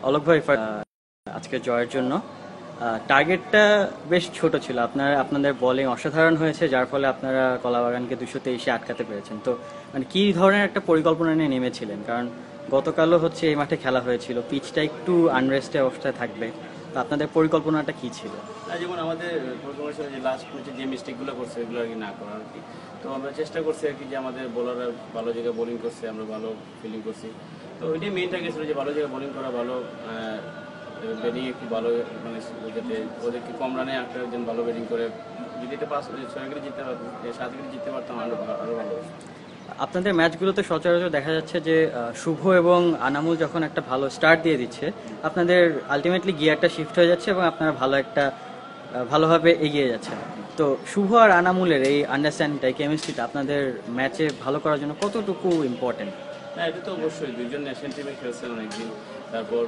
অলোক ভাই, আজকে জয়ের জন্য টার্গেটটা বেশ ছোট ছিল। আপনাদের বোলিং অসাধারণ হয়েছে, যার ফলে আপনারা কলাবাগানকে 223-এ আটকাতে পেরেছেন। তো মানে কি ধরনের একটা পরিকল্পনা নিয়ে নেমেছিলেন? কারণ গতকালও হচ্ছে এই মাঠে খেলা হয়েছিল, পিচটা একটু আনরেস্টেড অবস্থায় থাকবে। তো আপনাদের পরিকল্পনাটা কি ছিল? যেমন আমাদের পরিকল্পনা ছিল যে লাস্ট ম্যাচে যে মিস্টেকগুলো করছে এগুলো আর কি না করা আর কি। তো আমরা চেষ্টা করছি আর কি যে আমাদের বোলাররা ভালো জায়গায় বোলিং করছে, আমরা ভালো ফিল্ডিং করছি। তো ওইটাই মেইন টার্গেট ছিল যে ভালো জায়গায় বোলিং করা, ভালো ব্যাটিং একটু ভালো, মানে যাতে ওদেরকে কম রানে একটা একজন ভালো ব্যাটিং করে যদি এটা 6 উইকেটে জিততে পারতাম, 7 উইকেটে জিততে পারতাম আরও ভালো। আপনাদের ম্যাচগুলোতে সচরাচর দেখা যাচ্ছে যে শুভ এবং আনামুল যখন একটা ভালো স্টার্ট দিয়ে দিচ্ছে, আপনাদের আলটিমেটলি গিয়ারটা শিফট হয়ে যাচ্ছে এবং আপনারা ভালোভাবে এগিয়ে যাচ্ছেন। তো শুভ আর আনামুলের এই আন্ডারস্ট্যান্ডিংটা, কেমিস্ট্রিটা আপনাদের ম্যাচে ভালো করার জন্য কতটুকু ইম্পর্টেন্ট? না, এটা তো অবশ্যই, দুইজন ন্যাশনাল টিমে খেলছেন অনেকদিন। তারপর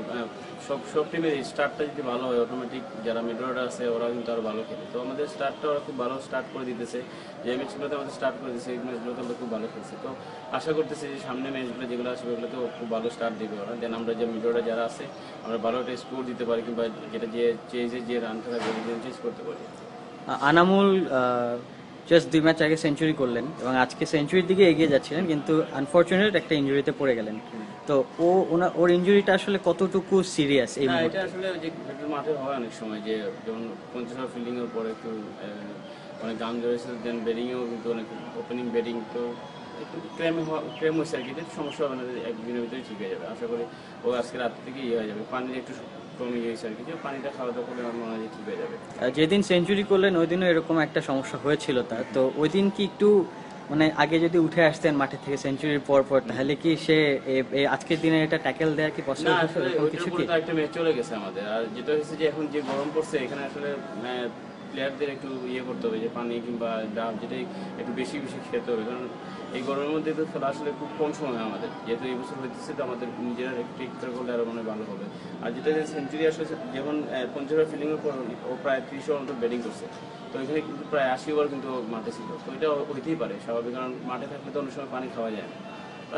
সব টিমের স্টার্টটা যদি ভালো হয়, অটোমেটিক যারা মিডল অর্ডার আছে ওরা কিন্তু আরও ভালো খেলে। তো আমাদের স্টার্টটা ওরা খুব ভালো স্টার্ট করে দিতেছে, যে ম্যাচগুলোতে আমাদের স্টার্ট করে দিচ্ছে, এই ম্যাচগুলোতে আমরা খুব ভালো খেলছি। তো আশা করতেছি যে সামনে ম্যাচগুলো যেগুলো আসবে ওগুলোতেও খুব ভালো স্টার্ট দিবে ওরা, দেন আমরা যে মিডল অর্ডার যারা আছে আমরা ভালো একটা স্কোর দিতে পারি, কিংবা যেটা যে চেজে যে রানটা থাকবে চেঞ্জ করতে পারি। আনামুল জাস্ট 2 ম্যাচ আগে সেঞ্চুরি করলেন এবং আজকে সেঞ্চুরির দিকে এগিয়ে যাচ্ছিলেন, কিন্তু আনফরচুনেট একটা ইনজুরিতে পড়ে গেলেন। তো ওর ইনজুরিটা আসলে কতটুকু সিরিয়াস এই মুহূর্তে? এটা আসলে যে মাঠে হয় অনেক সময়, যে যেমন 50 ওভার ফিল্ডিং এর পরে একটু অনেক গাম জড়েছে, দেন ব্যাটিংয়েও কিন্তু অনেক ওপেনিং ব্যাটিং, তো একটু ক্রেম হয়েছে আর কি। এটা সমস্যা হবে না, একদিনের ভিতরে ঠিক হয়ে যাবে আশা করি। ও আজকে রাত থেকে হয়ে যাবে, পানির একটু কমে গিয়েছে আর কি, যে পানিটা খাওয়া দাওয়া করলে আমার মনে হয় ঠিক হয়ে যাবে। যেদিন সেঞ্চুরি করলেন ওই দিনও এরকম একটা সমস্যা হয়েছিল তার। তো ওই দিন কি একটু মানে আগে যদি উঠে আসতেন মাঠে থেকে সেঞ্চুরির পর তাহলে কি সে আজকের দিনে এটা ট্যাকেল দেওয়া কি পসিবল হতো? এরকম কিছু কি? একটা ম্যাচ চলে গেছে আমাদের। আর যেটা হচ্ছে যে এখন যে গরম পড়ছে এখানে আসলে প্লেয়ারদের একটু করতে হবে, যে পানি কিংবা ডাব যেটাই একটু বেশি বেশি খেতে হবে, কারণ এই গরমের মধ্যে তো খেলা আসলে খুব কম সময় আমাদের, যেহেতু এই বছর হইতেছে, তো আমাদের নিজেরা একটু একটু করলে আরো মনে ভালো হবে। আর যেটা সেঞ্চুরি আসলে যখন 50 ওভার ফিল্ডিং এর পর ও প্রায় 30 ওভার মতো ব্যাটিং করছে, তো এখানে কিন্তু প্রায় 80 ওভার কিন্তু মাঠে ছিল। তো এটা হইতেই পারে স্বাভাবিক, কারণ মাঠে থাকলে তো অনেক সময় পানি খাওয়া যায় না।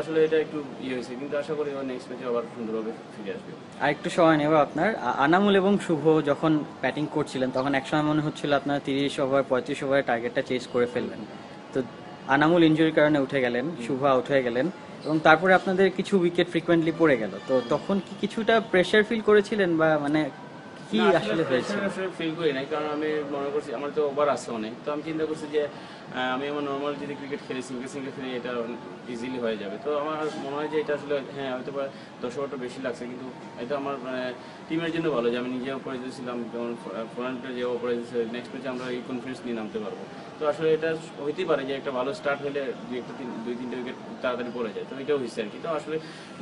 আসলে এটা একটু হয়েছে, কিন্তু আশা করি নেক্সট ম্যাচে আবার সুন্দরভাবে ফিরে আসবে। আর একটু সময় নেব আপনার। আনামুল এবং শুভ যখন ব্যাটিং করছিলেন তখন একসময় মনে হচ্ছিল আপনারা 30 ওভার 35 ওভারের টার্গেটটা চেস করে ফেললেন। তো আনামুল ইনজুরির কারণে উঠে গেলেন, শুভ আউট হয়ে গেলেন এবং তারপরে আপনাদের কিছু উইকেট ফ্রিকোয়েন্টলি পড়ে গেল। তো তখন কি কিছুটা প্রেশার ফিল করেছিলেন, বা মানে কি আসলে হয়েছে? ফিল করি নাই, কারণ আমি মনে করছি আমার তো ওভার আছে অনেক, তো আমি চিন্তা করছি যে আমি আমার নর্মাল যদি ক্রিকেট খেলি, সিঙ্গেল সিঙ্গেল খেলি, এটা ইজিলি হয়ে যাবে। তো আমার মনে হয় যে এটা আসলে হ্যাঁ হয়তো বা 10 ওভারটা বেশি লাগছে, কিন্তু এটা আমার টিমের জন্য ভালো যে আমি নিজে অপরাজিত ছিলাম, যেমন ফ্রন্টে যে অপরাজিত ছিল, নেক্সট ম্যাচে আমরা এই কনফিডেন্স নিয়ে নামতে পারবো। তো আসলে এটা হইতেই পারে যে একটা ভালো স্টার্ট হলে দুই তিনটে উইকেট তাড়াতাড়ি পড়ে যায়, তো এটাও হয়েছে আর কি। তো আসলে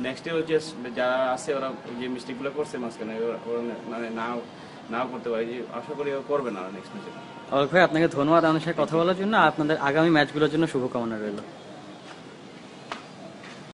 নেক্সট ডে হচ্ছে যারা আছে ওরা যে মিস্টেকগুলো করছে মাঝখানে ওরা মানে নাও করতে পারে, যে আশা করি করবে না নেক্সট ম্যাচে। অলোক ভাই, আপনাকে ধন্যবাদ আমাদের সাথে কথা বলার জন্য। আপনাদের আগামী ম্যাচগুলোর জন্য শুভকামনা রইল।